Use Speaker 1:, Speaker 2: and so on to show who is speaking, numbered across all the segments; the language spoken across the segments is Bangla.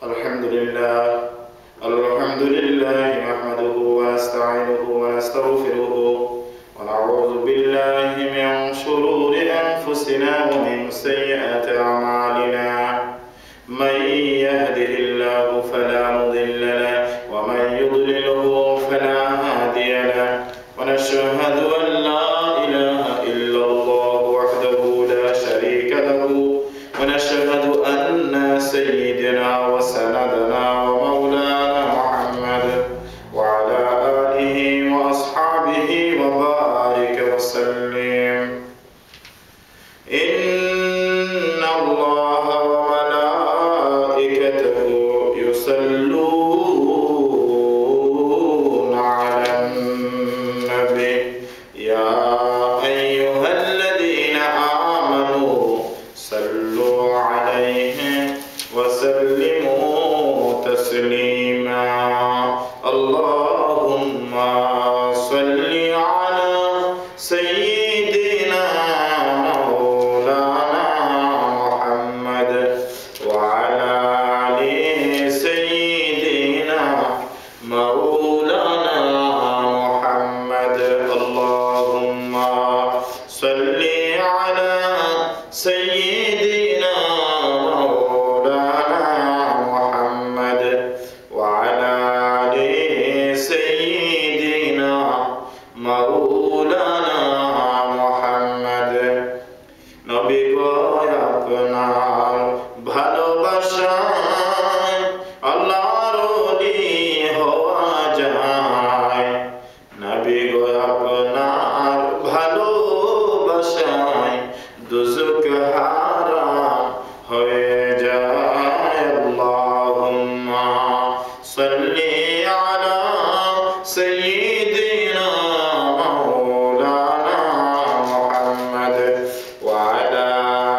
Speaker 1: الحمد لله نحمده ونستعينه ونستغفره ونعوذ بالله من شرور أنفسنا ومن سيئات أعمالنا من يهده الله فلا مضل له ومن يضلله فلا هادي له ونشهد أن لا إله إلا الله وحده لا شريك له ونشهد أن سيدنا وسندنا ومولانا محمد وعلى آله وأصحابه وبارك وسلم. إن الله وملائكته يصلون على النبي يا أيها الذين آمنوا صلوا عليه وسلموا تسليما. اللهم صل على سيدنا مولانا محمد وعلى آل سيدنا مولانا محمد. اللهم صل على سيدنا مولانا محمد وعلى آل سيدنا مولانا محمد. নবী গো আপনার ভালোবাসায় আল্লাহর ওলি হওয়া যায়। নবী গো আপনার ভালোবাসায় দুজক হারাম হয়ে যায়। আল্লাহুম্মা সাল্লি আলা সাইয়্যিদিনা মাওলানা মুহাম্মদ ওয়া আলা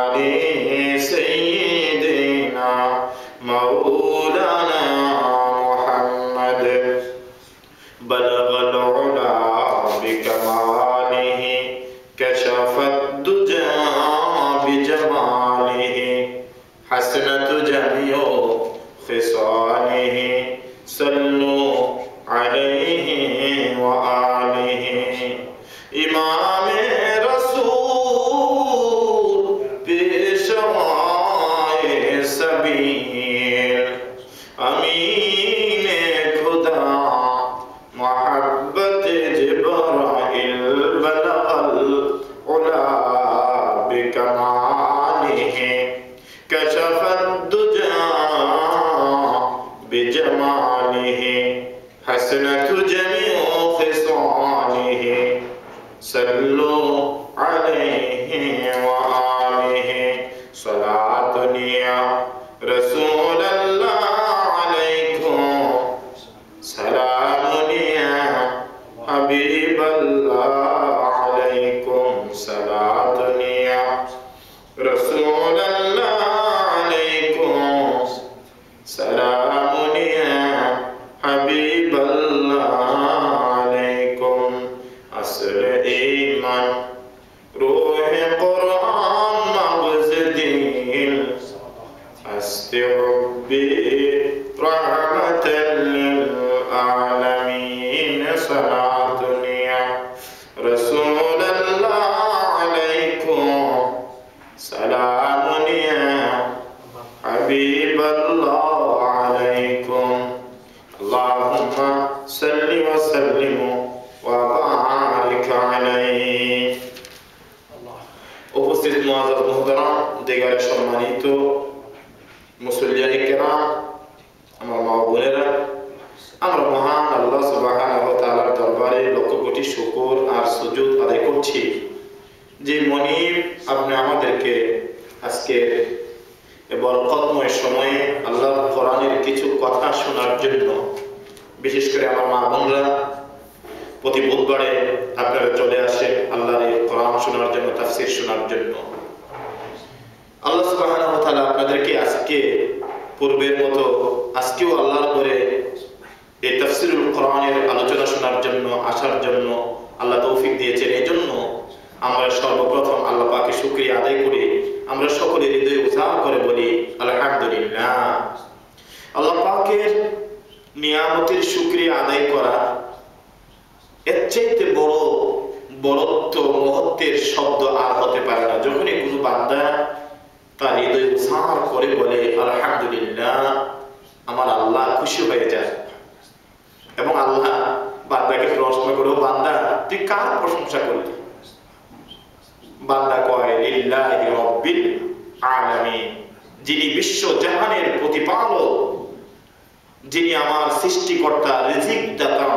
Speaker 1: আলি সাইয়্যিদিনা মাওলানা মুহাম্মদ। বালাগাল উলা বিকামালিহি কাশাফাত দুজা বিজামালিহি হাসনাতু জামিউ খিসালিহি সাল্লু আলাইহি ওয়া আলিহি। ইমামে রাসূল পেশওয়ায়ে সাবিল আমিনে খুদা মুহাব্বতে জিবরাইল বালাগাল উলা বিকামালিহি কাশাফাত দুজা বিজামালিহি হাসনাতু জামিউ খিসালিহি সাল্লু আলাইহি ওয়া আলিহি। সালাতুন ইয়া রাসূলাল্লাহ আলাইকুম সালামুন ইয়া হাবিবাল্লাহ আলাইকুম সালাতুন ইয়া রাসূলাল্লাহ আলাইকুম সালামুন ইয়া হাবিবাল্লাহ আলাইকুম। আসলে ঈমান রূহে কুরআন মাগজ দিল আস্তি রব্বি রাহমাতাল লিল আলামিন সালাতুন ইয়া রাসূলাল্লাহ আলাইকুম সালামুন ইয়া হাবিবাল্লাহ আলাইকুম। আল্লাহুম্মা সাল্লি ওয়া সাল্লিম ওয়া বারিক আলাইহি। উপস্থিত মুআজ্জাজ মুহতারাম দিগারে সম্মানিত মুসল্লিয়ানে কিরাম, আমার মা বোনেরা, আমরা মহান আল্লাহ সুবহানাহু ওয়া তাআলার দরবারে লক্ষ কোটি শুকর আর সুজুদ আদায় করছি যে মনিব আপনি আমাদেরকে আজকে বরকতময় সময়ে আল্লাহর কোরআনের কিছু কথা শোনার জন্য, বিশেষ করে আমার মা বোনরা প্রতি বুধবারে আপনারা চলে আসেন আল্লাহর এই কোরআন শোনার জন্য, তাফসীর শোনার জন্য। আল্লাহ সুবহানাহু ওয়া তাআলা আপনাদেরকে আজকে পূর্বের মতো আজকেও আল্লাহর করে এই তাফসীরুল কোরআনের আলোচনা শোনার জন্য আসার জন্য আল্লাহ তৌফিক দিয়েছেন। এই জন্য আমরা সর্বপ্রথম আল্লাহ পাকে শুকরিয়া আদায় করি। আমরা সকলে হৃদয়ে উজাড় করে বলি আলহামদুলিল্লাহ। আল্লাহ পাকের নিয়ামতের শুকরিয়া আদায় করা এর চাইতে বড় বড়ত্ব মহত্বের শব্দ আর হতে পারে না। যখনই কোনো বান্দা তার হৃদয় উৎসাহ করে বলে আলহামদুলিল্লাহ, আমার আল্লাহ খুশি হয়ে যায়। এবং আল্লাহ বান্দাকে প্রশ্ন করে, বান্দা তুই কার প্রশংসা করলি? বান্দা কয় লিল্লাহি রাব্বিল আলামিন, যিনি বিশ্ব জাহানের প্রতিপালক, যিনি আমার সৃষ্টিকর্তা, রিজিক দাতা,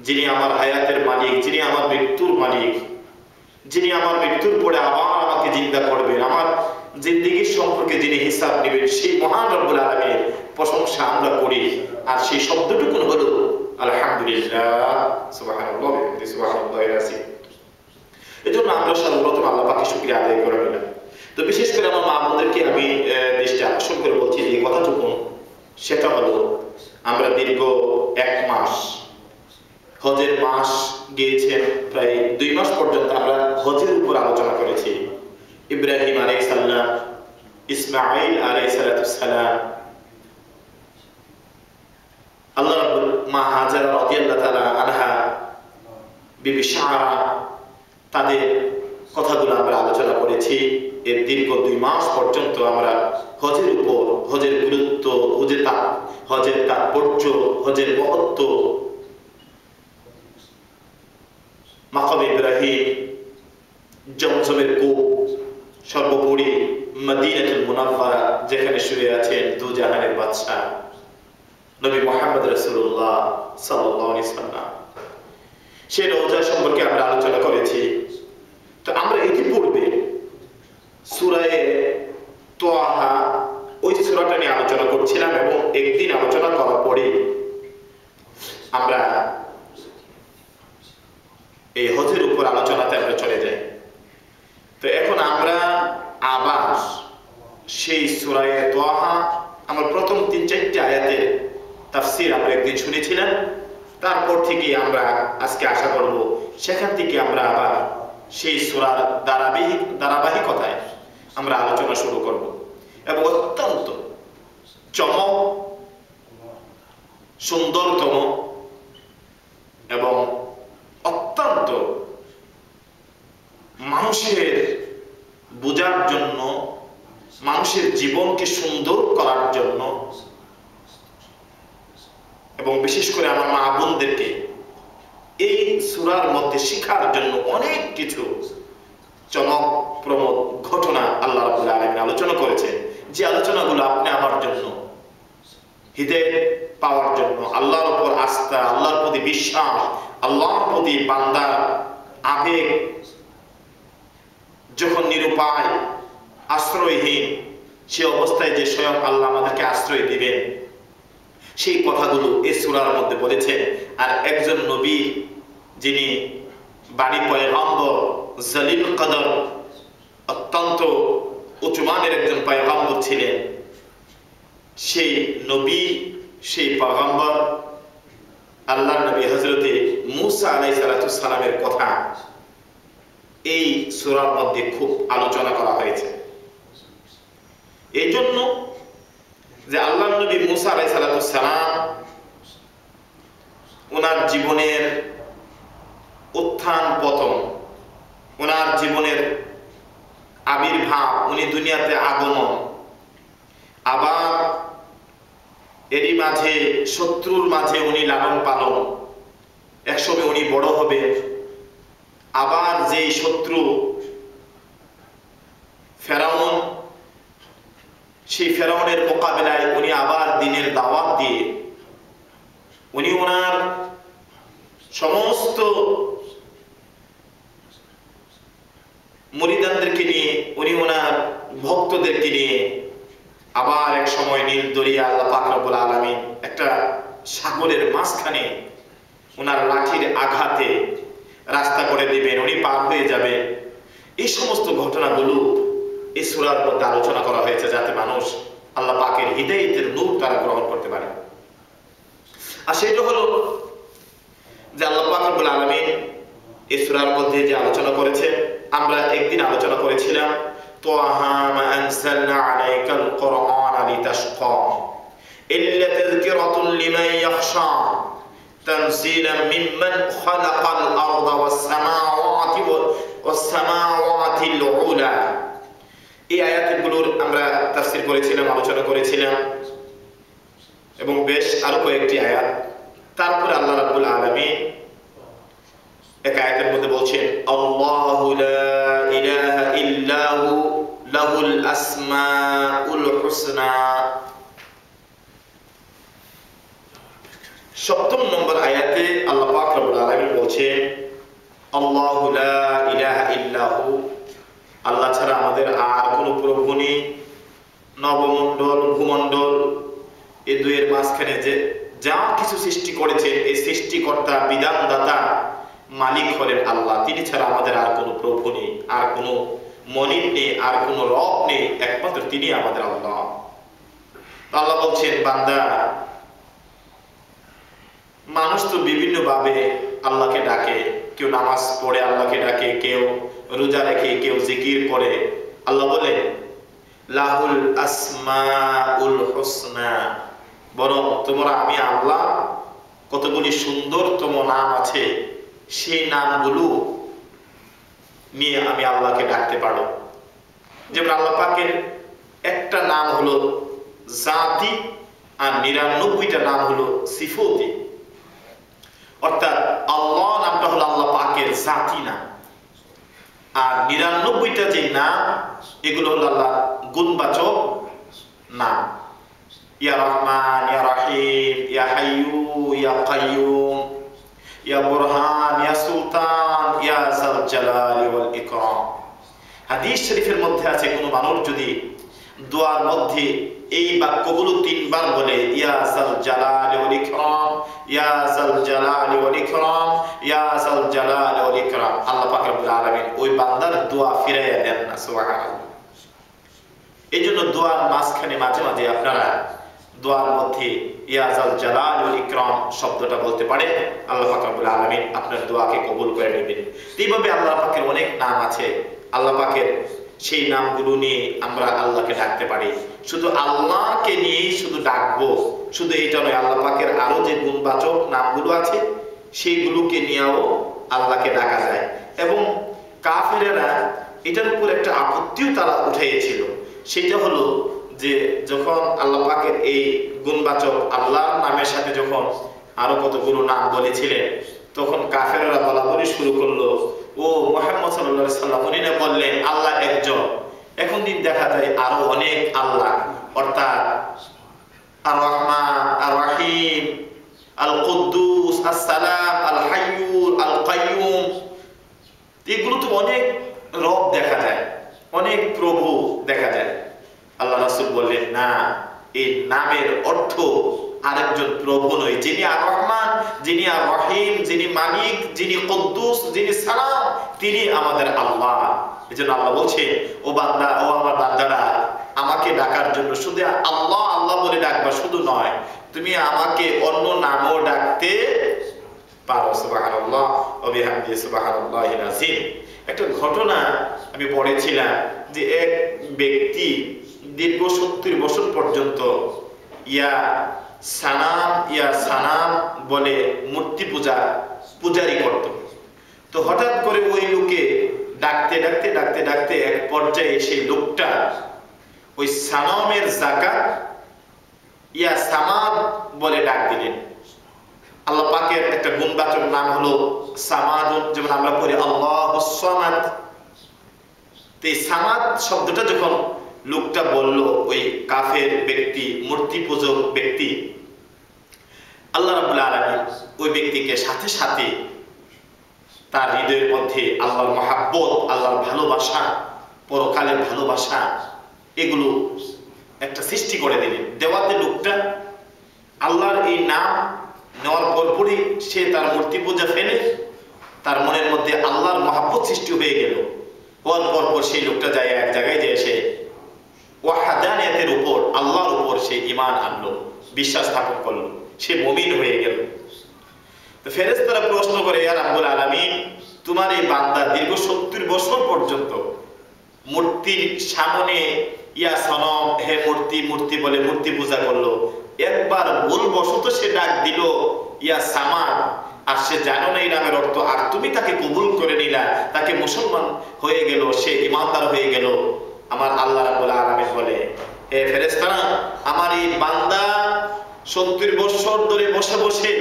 Speaker 1: যিনি আমার হায়াতের মালিক, যিনি আমার মৃত্যুর মালিক, যিনি আমার মৃত্যুর পরে আবার আমাকে জিন্দা করবেন, আমার জিন্দেগির সম্পর্কে যিনি হিসাব নেবেন, সেই মহান রব্বুল আলামিনের প্রশংসা আমরা করি। আর সেই শব্দটুকু হলো আলহামদুলিল্লাহ, সুবহানাল্লাহ, সুবহানাল্লাহিল আযীম। এজন্য আমরা সর্বপ্রথম আল্লাহ পাকের শুকরিয়া আদায় করে নিলাম। তো বিশেষ করে আমার মা বোনদেরকে আমি দৃষ্টি আকর্ষণ করে বলছি যে কথাটুকু, সেটা হলো আমরা দীর্ঘ 1 মাস হজের মাস গিয়েছেন, প্রায় 2 মাস পর্যন্ত আমরা হজের উপর আলোচনা করেছি। ইব্রাহিম আলাইহিস সালাম, ইসমাঈল আলাইহিস সালাম, আল্লাহ রাব্বুল মা হাজারা রাদিয়াল্লাহু তাআলা আনহা, বিবি সারা, তাদের কথাগুলো আমরা আলোচনা করেছি। এর দীর্ঘ 2 মাস পর্যন্ত আমরা হজের উপর, হজের গুরুত্ব, হজের তাৎপর্য, হজের মহত্ব, মাকাম ইব্রাহিম, জমজমের কূপ, সর্বোপরি মদিনাতুল মুনাওয়ারা যেখানে শুয়ে আছেন দু জাহানের বাদশা নবী মুহাম্মদ রাসূলুল্লাহ সাল্লাল্লাহু আলাইহি ওয়াসাল্লাম, সেই রওজা সম্পর্কে আমরা আলোচনা করেছি। তো আমরা ইতিপূর্বে সূরা তাহা, ওই সূরাটা নিয়ে আলোচনা করছিলাম, এবং একদিন আলোচনা করার পরে আমরা এই হজের উপর আলোচনাতে আমরা চলে যাই। তো এখন আমরা আবার সেই সূরা তাহা, আমরা প্রথম 3-4টি আয়াতের তাফসীর আমরা একদিন শুনেছিলাম, তারপর থেকে আমরা আজকে আশা করব সেখান থেকে আমরা আবার সেই সূরার ধারাবাহিকতায় আমরা আলোচনা শুরু করব। এবং অত্যন্ত চমক, সুন্দরতম এবং অত্যন্ত মানুষের বোঝার জন্য, মানুষের জীবনকে সুন্দর করার জন্য, এবং বিশেষ করে আমার মা বোনদেরকে এই সূরার মধ্যে শিখার জন্য অনেক কিছু চমকপ্রদ ঘটনা আল্লাহ রাব্বুল আলামিন আলোচনা করেছেন, যে আলোচনাগুলো আপনি আমার জন্য, হিদায়াত পাওয়ার জন্য, আল্লাহর উপর আস্থা, আল্লাহর প্রতি বিশ্বাস, আল্লাহর প্রতি বান্দার আবেগ যখন নিরুপায়, আশ্রয়হীন, সে অবস্থায় যে স্বয়ং আল্লাহ আমাদেরকে আশ্রয় দিবেন, সেই কথাগুলো এই সূরার মধ্যে বলেছেন। আর একজন নবী, যিনি বাণী পয়গম্বর, জলিল কদর, অত্যন্ত উচ্চমানের একজন পয়গম্বর ছিলেন, সেই নবী, সেই পয়গম্বর আল্লাহর নবী হযরতে মূসা আলাইহিস সালামের কথা এই সূরার মধ্যে খুব আলোচনা করা হয়েছে। এই জন্য যে আল্লাহর নবী মূসা আলাইহিস সালাম, ওনার জীবনের উত্থান পতন, ওনার জীবনের আবির্ভাব, উনি দুনিয়াতে আগমন, আবার এরই মাঝে শত্রুর মাঝে উনি লালন পালন, একসময় উনি বড় হবে, আবার যেই শত্রু ফেরাউন, সেই ফেরাউনের মোকাবেলায় উনি আবার দ্বীনের দাওয়াত দিয়ে উনি ওনার সমস্ত মুরিদানদেরকে নিয়ে, উনি ওনার ভক্তদেরকে নিয়ে আবার এক সময় নীল দরিয়া আল্লাহ পাক রব্বুল আলামিন একটা সাগরের মাঝখানে ওনার লাঠির আঘাতে রাস্তা করে দিবেন, উনি পার হয়ে যাবেন। এই সমস্ত ঘটনাগুলো এই সূরার মধ্যে আলোচনা করা হয়েছে, যাতে মানুষ আল্লাহ পাকের হিদায়াতের নূর তারা গ্রহণ করতে পারে। আর সেটা হলো যে আল্লাহ পাক রব্বুল আলামিন এই সূরার মধ্যে যে আলোচনা করেছে, আমরা একদিন আলোচনা করেছিলাম তাহা মা আনসালনা আলাইকাল কুরআনা লিতাশকা, ইল্লা তাযকিরাতুন লিমান ইয়াখশা তানসীলাম মিম্মান খালাকাল আরদা ওয়াস সামাওয়াতিল উলা। এই আয়াতগুলোর আমরা তাফসীর করেছিলাম, আলোচনা করেছিলাম এবং বেশ আরো কয়েকটি আয়াত। তারপরে আল্লাহ রাব্বুল আলামিন এক আয়াতের মধ্যে বলছেন আল্লাহু লা ইলাহা ইল্লাহু লাহুল আসমাউল হুসনা। ৭ম নম্বর আয়াতে আল্লাহ পাক রব্বুল আলামিন বলছেন আল্লাহু লা ইলাহা ইল্লাহু, আল্লাহ ছাড়া আমাদের আর কোনো প্রভু নেই। নবমণ্ডল, ভূমণ্ডল, এই দুইয়ের মাঝখানে যে যা কিছু সৃষ্টি করেছেন, এই সৃষ্টিকর্তা, বিধানদাতা, মালিক হলেন আল্লাহ। তিনি ছাড়া আমাদের আর কোনো প্রভু নেই, আর কোনো মনিব নেই, আর কোনো রব নেই, একমাত্র তিনি আমাদের আল্লাহ। আল্লাহ বলছেন বান্দা, মানুষ তো বিভিন্ন ভাবে আল্লাহকে ডাকে। কেউ নামাজ পড়ে আল্লাহকে ডাকে, কেউ রোজা রেখে, কেউ জিকির করে। আল্লাহ বলে লাহুল আসমাউল হুসনা, বরং তোমরা আমি আল্লাহ কতগুলি সুন্দরতম নাম আছে, সেই নামগুলো নিয়ে আমি আল্লাহকে ডাকতে পারো। যেমন আল্লাহ পাকের একটা নাম হলো জাতি আর ৯৯টা নাম হলো সিফতি। অর্থাৎ আল্লাহ নামটা হলো আল্লাহ পাকের জাতি নাম, আর ৯৯টা যে নাম এগুলো হলো আল্লাহ গুণবাচক নাম। ইয়া রহমান, ইয়া রহিম, ইয়া হাইয়ু, ইয়া কাইয়ুম, ইয়া বুরহান, ইয়া সুলতান, ইয়া যাল জালালি ওয়াল ইকরাম। হাদিস শরীফের মধ্যে আছে কোন মানুষ যদি দোয়ার মধ্যে এই বাক্যগুলো ৩ বার বলে, ইয়া যাল জালালি ওয়াল ইকরাম, ইয়া যাল জালালি ওয়াল ইকরাম, ইয়া যাল জালালি ওয়াল ইকরাম, আল্লাহ পাক রব্বুল আলামিন ওই বান্দার দোয়া ফিরাইয়া দেন না। সুবহানাল্লাহ। এইজন্য দোয়ার মাঝখানে মাঝে মাঝে আপনারা দোয়ার মধ্যে ইয়া যাল জালাল ওয়াল ইকরাম শব্দটা বলতে পারে, আল্লাহ পাক রব্বুল আলামিন আপনার দোয়াকে কবুল করে নেবেন। এইভাবে আল্লাহ পাকের অনেক নাম আছে, আল্লাহ পাকের সেই নামগুলো নিয়ে আমরা আল্লাহকে ডাকতে পারি। শুধু আল্লাহকে নিয়েই শুধু ডাকবো শুধু এটা নয়, আল্লাহ পাকের আরো যে গুণবাচক নামগুলো আছে সেইগুলোকে নিয়েও আল্লাহকে ডাকা যায়। এবং কাফেরেরা এটার উপর একটা আপত্তিও তারা উঠাইয়েছিল, সেটা হলো যে যখন আল্লাহ পাকের এই গুণবাচক আল্লাহর নামের সাথে যখন আরো কতগুলো নাম বলেছিলেন, তখন কাফেররা বলাবলি শুরু করলো, ও মুহাম্মদ সাল্লাল্লাহু আলাইহি সাল্লাম উনি না বললেন আল্লাহ একজন, এখন দিন দেখা যায় আরো অনেক আল্লাহ, অর্থাৎ আর রহমান, আর রহিম, আল কুদ্দুস, আসসালাম, আল হাইয়্যু, আল কাইয়্যুম, এগুলো তো অনেক রব দেখা যায়, অনেক প্রভু দেখা যায়। আল্লাহ রাসূল বললেন না, এই নামের অর্থ আরেকজন প্রভু নয়, যিনি আর রহমান, যিনি আর রহিম, যিনি মালিক, যিনি কুদ্দুস, যিনি সালাম, তিনি আমাদের আল্লাহ। এজন্য আল্লাহ বলছে, ও বান্দা, ও আমার বান্দারা, আমাকে ডাকার জন্য শুধু আল্লাহ আল্লাহ বলে ডাকবা শুধু নয়, তুমি আমাকে অন্য নামও ডাকতে পারো। সুবহানাল্লাহ ওয়া বিহামদিহি সুবহানাল্লাহিল আযীম। একটা ঘটনা আমি পড়েছিলাম যে এক ব্যক্তি দীর্ঘ ৭০ বছর পর্যন্ত ইয়া সানাম বলে মূর্তি পূজারি করত। তো হঠাৎ করে ওই লোকে ডাকতে ডাকতে ডাকতে ডাকতে এক পর্যায়ে সেই লোকটা ওই সানামের জায়গা ইয়া সামাদ বলে ডাক দিলেন। আল্লাহ পাকের একটা গুণবাচক নাম হলো সামাদুন, যেমন আমরা পড়ি আল্লাহুস সামাদ। তো এই সামাদ শব্দটা যখন লোকটা বলল, ওই কাফের ব্যক্তি, মূর্তি পূজক ব্যক্তি, আল্লাহ রাব্বুল আলামিন ওই ব্যক্তিকে সাথে সাথে তার হৃদয়ের মধ্যে আল্লাহর মহাব্বত, আল্লাহর ভালোবাসা, পরকালের ভালোবাসা, এগুলো একটা সৃষ্টি করে দিলেন। দেওয়াতে লোকটা আল্লাহর এই নাম নেওয়ার পরপরই সে তার মূর্তি পূজা ফেলে তার মনের মধ্যে আল্লাহর মহাব্বত সৃষ্টি হয়ে গেল। হওয়ার পরপর সেই লোকটা যায় এক জায়গায় যে এসে ওয়াহদানিয়াতের উপর, আল্লাহর উপর সে ঈমান আনলো, বিশ্বাস স্থাপন করলো, সে মুমিন হয়ে গেল। তো ফেরেশতারা প্রশ্ন করে, ইয়া রাব্বুল আলামিন, তোমার এই বান্দা দীর্ঘ ৭০ বছর পর্যন্ত মূর্তির সামনে ইয়া সনম, হে মূর্তি মূর্তি বলে মূর্তি পূজা করলো। একবার ভুলবশত সে ডাক দিল ইয়া সামাদ, আর সে জানো না এই নামের অর্থ, আর তুমি তাকে কবুল করে নিলা, তাকে মুসলমান হয়ে গেল, সে ইমানদার হয়ে গেল। আমার আল্লাহ রাব্বুল আলামিন বলে, হে ফেরেশতারা, আমার এই বান্দা 70 বছর ধরে বসে বসে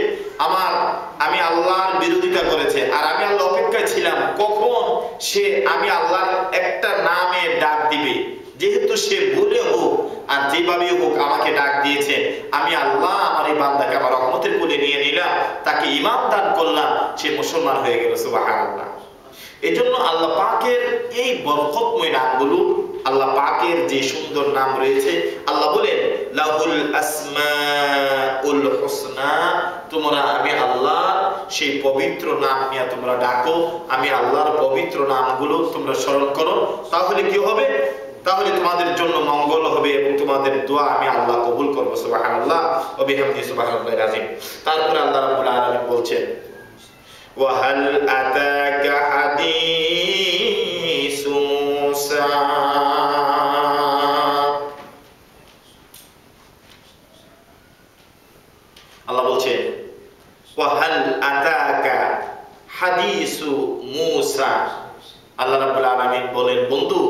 Speaker 1: আমি আল্লাহর বিরোধিতা করেছে, আর আমি আল্লাহ অপেক্ষায় ছিলাম কখন সে আমি আল্লাহর একটা নামে ডাক দিবে। যেহেতু সে বলে হোক আর যেভাবে হোক আমাকে ডাক দিয়েছে, আমি আল্লাহ আমার এই বান্দাকে আমার রহমতের কোলে নিয়ে নিলাম, তাকে ঈমান দান করলাম, সে মুসলমান হয়ে গেল। সুবহানাল্লাহ। এজন্য আল্লাহ পাকের এই বরকতময় নামগুলো, আল্লাহ পাকের যে সুন্দর নাম রয়েছে, আল্লাহ বলেন লাহুল আসমাউল হুসনা, তোমরা আমি আল্লাহ সেই পবিত্র নাম নিয়ে তোমরা ডাকো, আমি আল্লাহর পবিত্র নামগুলো তোমরা স্মরণ করো, তাহলে কি হবে? তাহলে তোমাদের জন্য মঙ্গল হবে এবং তোমাদের দোয়া আমি আল্লাহ কবুল করব। সুবহানাল্লাহ ওয়া বিহামদিহি সুবহানাল্লাহিল আযীম। তারপরে আল্লাহ রাব্বুল আলামিন বলছেন, ওয়া হাল আতাকা হাদিসু মূসা, আল্লাহ বলছেন ওয়া হাল আতাকা হাদিসু মূসা। আল্লাহ রাব্বুল আলামিন বলেন, বন্ধু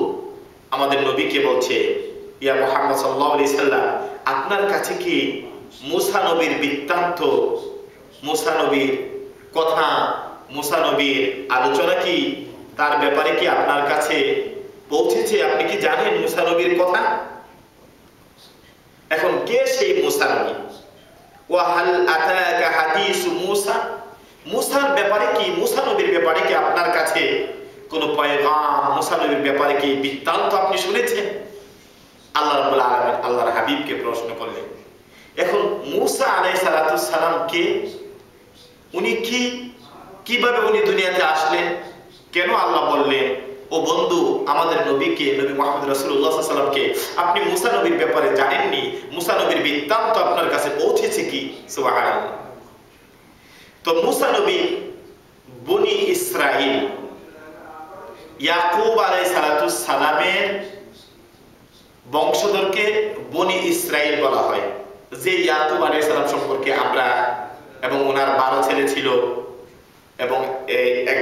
Speaker 1: আমাদের নবীকে বলছে, ইয়া মুহাম্মদ সাল্লাল্লাহু আলাইহি সাল্লাম, আপনার কাছে কি মূসা নবীর বৃত্তান্ত, মূসা নবীর কথা, মূসা নবীর আলোচনা কি, তার ব্যাপারে কি আপনার কাছে পৌঁছেছে? আপনি কি জানেন মূসা নবীর কথা? এখন কে সেই মূসা নবী? ওয়া হাল আতাকা হাদিসু মূসা, মূসার ব্যাপারে কি, মূসা নবীর ব্যাপারে কি আপনার কাছে কোন পয়গাম, মূসা নবীর ব্যাপারে কি বৃত্তান্ত আপনি শুনেছেন? আল্লাহ রাব্বুল আলামিন আল্লাহর হাবিবকে প্রশ্ন করলেন। এখন মূসা আলাইহিস সালাম কে? উনি কিভাবে উনি দুনিয়াতে আসলেন? কেন আল্লাহ বললেন, ও বন্ধু আমাদের নবীকে, নবী মুহাম্মদ রাসূলুল্লাহ সাল্লাল্লাহু আলাইহি ওয়াসাল্লামকে আপনি মূসা নবীর ব্যাপারে জানেননি, মূসা নবীর বৃত্তান্ত আপনার কাছে পৌঁছেছে কি? সুবহানাল্লাহ। তো মূসা নবী বনি ইসরাইল, ইয়াকুব আলাইহিস সালামের বংশধরকে বনি ইসরাইল বলা হয়। যে ইয়াকুব আলাইহিস সালাম সম্পর্কে আমরা এবং ওনার 12 ছেলে ছিল, এবং এক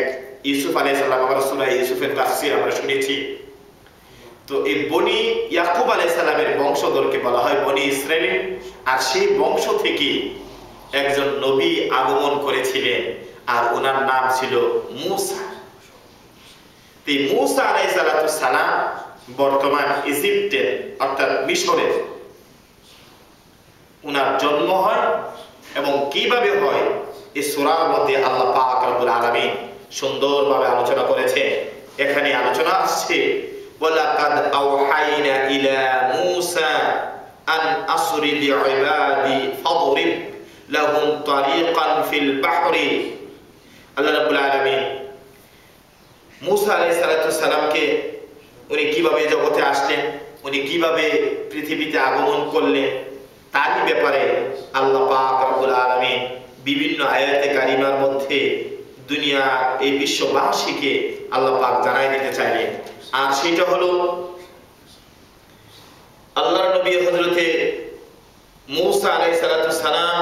Speaker 1: ইউসুফ আলাইহিস সালাম, আমরা সূরা ইউসুফের তাফসীর আমরা শুনেছি। তো এই বনি ইয়াকুব আলাইহিস সালামের বংশধরকে বলা হয় বনি ইসরাইল, আর সেই বংশ থেকে একজন নবী আগমন করেছিলেন, আর ওনার নাম ছিল মূসা। এই মূসা আলাইহিস সালাম বর্তমান ইজিপ্টের অর্থাৎ মিশরের ওনার জন্ম হয়, এবং কিভাবে হয় এই সূরার মধ্যে আল্লাহ পাক রব্বুল আলামিন সুন্দরভাবে আলোচনা করেছে। এখানে আলোচনা আসছে, ওয়ালাকাদ আওহাইনা ইলা মূসা আন আসরি বিইবাদি ফাদরিব লাহুম তারিকান ফিল বাহরি। আল্লাহ রাব্বুল আলামিন মূসা আলাইহিস সালামকে উনি কিভাবে জগতে আসলেন, উনি কিভাবে পৃথিবীতে আগমন করলেন, তারই ব্যাপারে আল্লাহ পাক রব্বুল আলামিন বিভিন্ন আয়াতে কারিমার মধ্যে দুনিয়া এই বিশ্ববাসীকে আল্লাহ পাক জানাই দিতে চাইলেন। আর সেটা হলো আল্লাহর নবী হযরতে মূসা আলাইহিস সালাম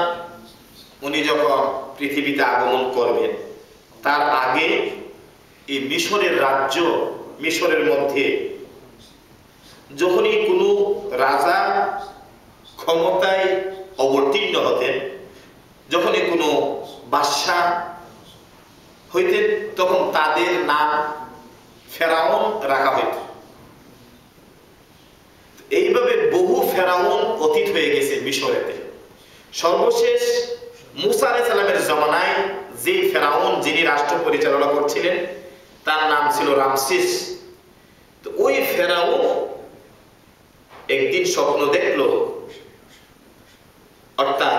Speaker 1: উনি যখন পৃথিবীতে আগমন করবেন, তার আগে এই মিশরের রাজ্য, মিশরের মধ্যে যখনই কোনো রাজা ক্ষমতায় অবতীর্ণ হতেন, যখনই কোনো বাদশা হইতেন, তখন তাদের নাম ফেরাউন রাখা হইত। এইভাবে বহু ফেরাউন অতীত হয়ে গেছে মিশরেতে। সর্বশেষ মূসা আলাইহিস সালামের জামানায় যে ফেরাউন, যিনি রাষ্ট্র পরিচালনা করছিলেন, তার নাম ছিল রামসিস। তো ওই ফেরাউন একদিন স্বপ্ন দেখলো, অর্থাৎ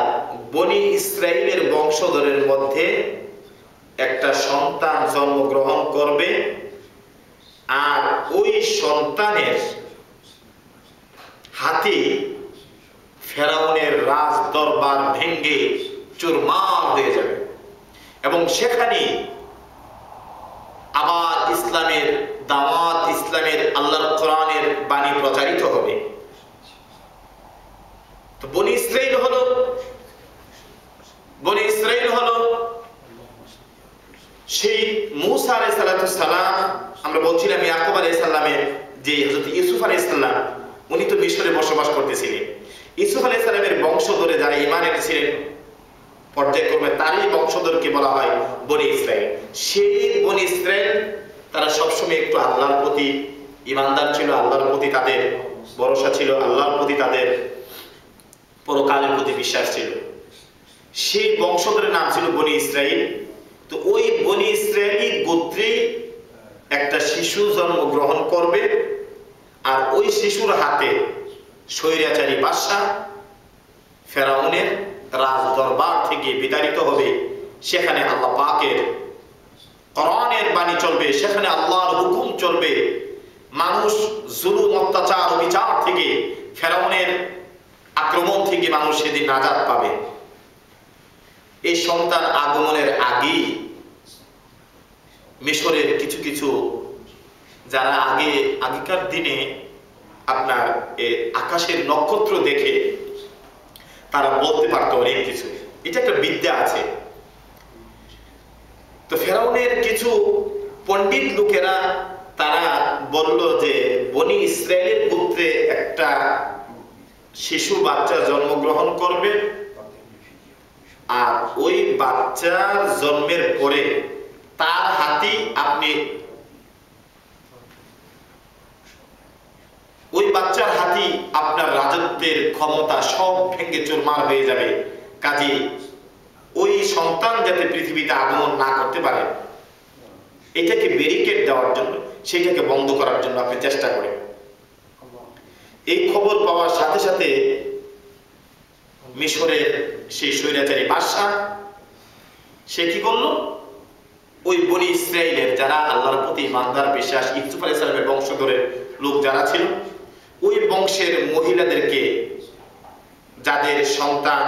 Speaker 1: বনি ইসরাইলের বংশধরের মধ্যে একটা সন্তান জন্মগ্রহণ করবে, আর ওই সন্তানের হাতে ফেরাউনের রাজ দরবার ভেঙ্গে চুরমার হয়ে যাবে, এবং সেখানে আবার ইসলামের দাওয়াত ইসলামের আল্লাহর কোরআনের বাণী প্রচারিত হবে। তো বনি ইসরাইল হলো সেই মূসা আলাইহিস সালাম, আমরা বলছিলাম ইয়াকুব আলাইহিস সালামের যে হযরত ইউসুফ আলাইহিস সালাম, উনি তো মিশরে বসবাস করতেছিলেন। ইউসুফ আলাইহিস সালামের বংশধরে যারা ঈমান এনেছিলেন পর্যায়ক্রমে তারই বংশধরকে বলা হয় বনি ইসরাইল। সেই বনি ইসরাইল তারা সবসময় একটু আল্লাহর প্রতি ঈমানদার ছিল, আল্লাহর প্রতি তাদের ভরসা ছিল, আল্লাহর প্রতি তাদের পরকালের প্রতি বিশ্বাস ছিল। সেই বংশধরের নাম ছিল বনি ইসরাইল। তো ওই বনি ইসরাইলি গোত্রে একটা শিশু জন্মগ্রহণ করবে, আর ওই শিশুর হাতে স্বৈরাচারী বাদশা ফেরাউনের রাজ দরবার থেকে বিতাড়িত হবে। সেখানে আল্লাহ পাকের কোরআনের বাণী চলবে, সেখানে আল্লাহর হুকুম চলবে। মানুষ জুলুম, অত্যাচার, অবিচার থেকে, ফেরাউনের আক্রমণ থেকে মানুষ সেদিন নাজাত পাবে। এই সন্তান আগমনের আগেই মিশরের কিছু কিছু যারা আগেকার দিনে আপনার আকাশের নক্ষত্র দেখে তারা বলতে পারতো অনেক কিছু, এটা একটা বিদ্যা আছে। তো ফেরাউনের কিছু পণ্ডিত লোকেরা তারা বলল যে বনি ইসরায়েলের পুত্রে একটা শিশু বাচ্চা জন্মগ্রহণ করবে, আর ওই বাচ্চার জন্মের পরে তার হাতে আপনি ওই বাচ্চার হাতে আপনার রাজত্বের ক্ষমতা সব ভেঙে চুরমার হয়ে যাবে। কাজে ওই সন্তান যাতে পৃথিবীতে আগমন না করতে পারে, এটাকে ব্যারিকেড দেওয়ার জন্য, সেটাকে বন্ধ করার জন্য আপনি চেষ্টা করেন। এই খবর পাওয়ার সাথে সাথে মিশরের সেই স্বৈরাচারী বাদশা সে কি করলো, ওই বনি ইসরাইলের যারা আল্লাহর প্রতি ইমানদার বিশ্বাস, ইউসুফ আলাইহিস সালামের বংশধরের লোক যারা ছিল, ওই বংশের মহিলাদেরকে যাদের সন্তান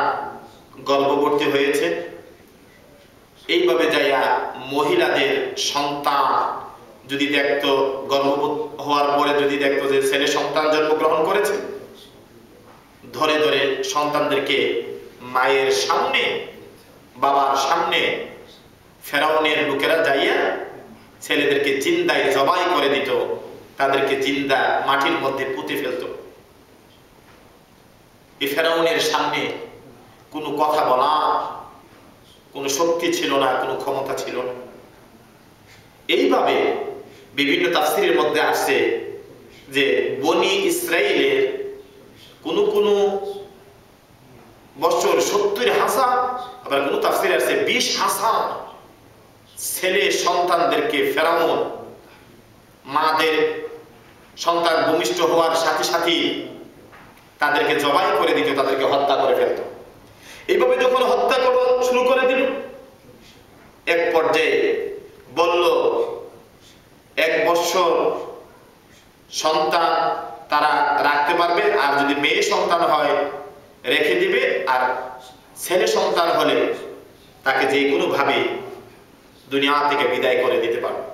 Speaker 1: গর্ভবতী হয়েছে, এইভাবে যাইয়া মহিলাদের সন্তান যদি দেখতো, গর্ভবতী হওয়ার পরে যদি দেখতো যে ছেলে সন্তান জন্মগ্রহণ করেছে, ধরে ধরে সন্তানদেরকে মায়ের সামনে, বাবার সামনে ফেরাউনের লোকেরা যাইয়া ছেলেদেরকে জিন্দায় জবাই করে দিত, তাদেরকে জিন্দা মাটির মধ্যে পুঁতে ফেলত। এই ফেরাউনের সামনে কোনো কথা বলা, কোনো শক্তি ছিল না, কোনো ক্ষমতা ছিল না। এইভাবে বিভিন্ন তাফসীরের মধ্যে আসছে যে বনি ইসরাইলের কোন বছর 70,000, আবার কোন তাফসীরে আছে 20,000 ছেলে সন্তানদেরকে ফেরাউন মাদের সন্তান ভূমিষ্ঠ হওয়ার সাথে সাথে তাদেরকে জবাই করে দিত, তাদেরকে হত্যা করে ফেলত। এইভাবে যখন হত্যা করা শুরু করে দিল, এক পর্যায়ে বলল 1 বছর সন্তান তারা রাখতে পারবে, আর যদি মেয়ে সন্তান হয় রেখে দিবে, আর ছেলে সন্তান হলে তাকে যে কোনো ভাবে দুনিয়া থেকে বিদায় করে দিতে পারবে।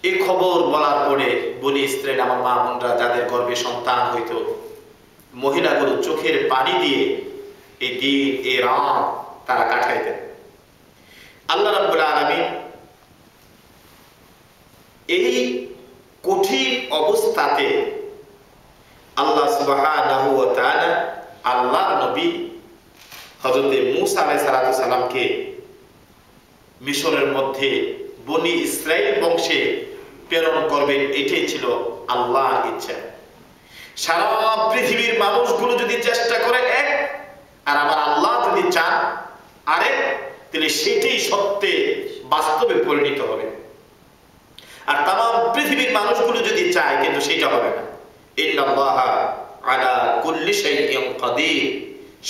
Speaker 1: এই খবর বলার পরে বনি ইসরাইল, আমার মা বোনরা যাদের গর্ভে সন্তান হইতো, মহিলাগুলো চোখের পানি দিয়ে এই দিন, এই রাত তারা কাটাইতেন। আল্লাহ রাব্বুল আলামিন এই কঠিন অবস্থাতে আল্লাহ সুবহানাহু ওয়া তাআলা আল্লাহর নবী হযরত মূসা আলাইহিস সালামকে মিশরের মধ্যে বনি ইসরাইল বংশে প্রেরণ করবেন, এটাই ছিল আল্লাহর ইচ্ছা। সারা পৃথিবীর মানুষগুলো যদি চেষ্টা করে এক, আর আমার আল্লাহ যদি চান আরেক, তাহলে সেটাই সত্যে বাস্তবে পরিণত হবে। আর তাম পৃথিবীর মানুষগুলো যদি চায়, কিন্তু সেটা হবে না। ইন্নাল্লাহা আলা কুল্লি শাইইন কাদির,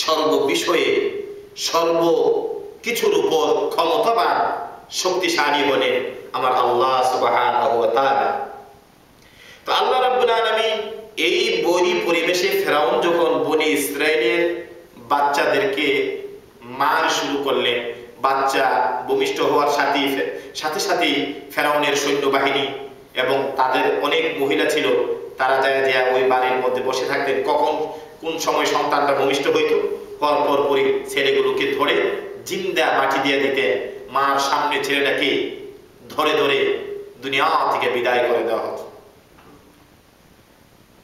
Speaker 1: সর্ব বিষয়ে সর্ব কিছুর উপর ক্ষমতাবান শক্তিশালী বলেন আমার আল্লাহ সুবহানাহু ওয়া তাআলা। তো আল্লাহ রাব্বুল আলামিন এই বৈরী পরিবেশে ফেরাউন যখন বনি ইসরাইলের বাচ্চাদেরকে মার শুরু করলেন, বাচ্চা ভূমিষ্ঠ হওয়ার সাথে সাথে ফেরাউনের সৈন্যবাহিনী এবং তাদের অনেক মহিলা ছিল, তারা যায় যে ওই বাড়ির মধ্যে বসে থাকতেন। কখন কোন সময় সন্তানটা ভূমিষ্ঠ হইতো, পরপরই ছেলেগুলোকে ধরে জিন্দা মাটি দিয়ে দিতেন। মার সামনে ছেলেটাকে ধরে ধরে দুনিয়া থেকে বিদায় করে দেওয়া হতো।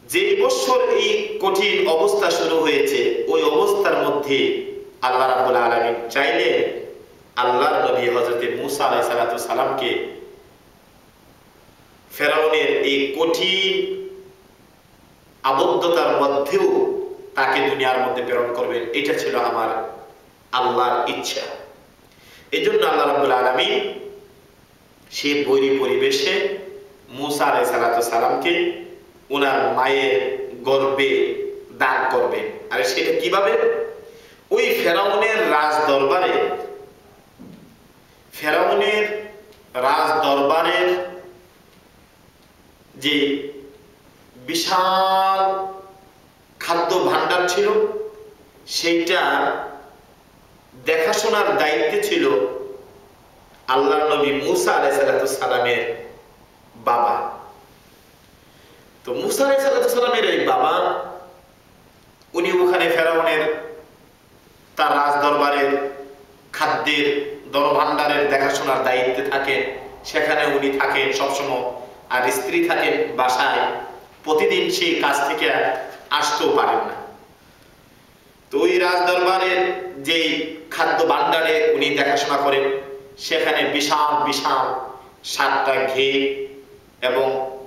Speaker 1: যে বছর এই কঠিন অবস্থা শুরু হয়েছে, ওই অবস্থার মধ্যে আল্লাহ রাব্বুল আলামিন চাইলে আল্লাহর নবী হযরত মূসা আলাইহিস সালামকে ফেরাউনের এই কঠিন আবদ্ধতার মধ্যেও তাকে দুনিয়ার মধ্যে প্রেরণ করবেন। এটা ছিল আমার আল্লাহর ইচ্ছা। এই জন্য আল্লাহ রাব্বুল আলামিন সে বৈরী পরিবেশে মূসা আলাইহিস সালামকে ওনার মায়ের গর্ভে দান করবেন। আর সেটা কিভাবে? ওই ফেরাউনের রাজ দরবারের যে বিশাল খাদ্য ভাণ্ডার ছিল, সেইটা দেখাশোনার দায়িত্বে ছিল আল্লাহর নবী মূসা আলাইহিস সালামের বাবা। তো মূসা আলাইহিস সালামের এই বাবা, উনি ওখানে ফেরাউনের তার রাজ দরবারের খাদ্যের দরভাণ্ডারের দেখাশোনার দায়িত্বে থাকেন। সেখানে উনি থাকেন সবসময়, আর স্ত্রী থাকেন বাসায়। প্রতিদিন সেই কাজ থেকে আসতেও পারেন না। তো ওই রাজ দরবারের যে খাদ্য ভাণ্ডারে উনি দেখাশোনা করেন, সেখানে বিশাল বিশাল 7টা ঘে এবং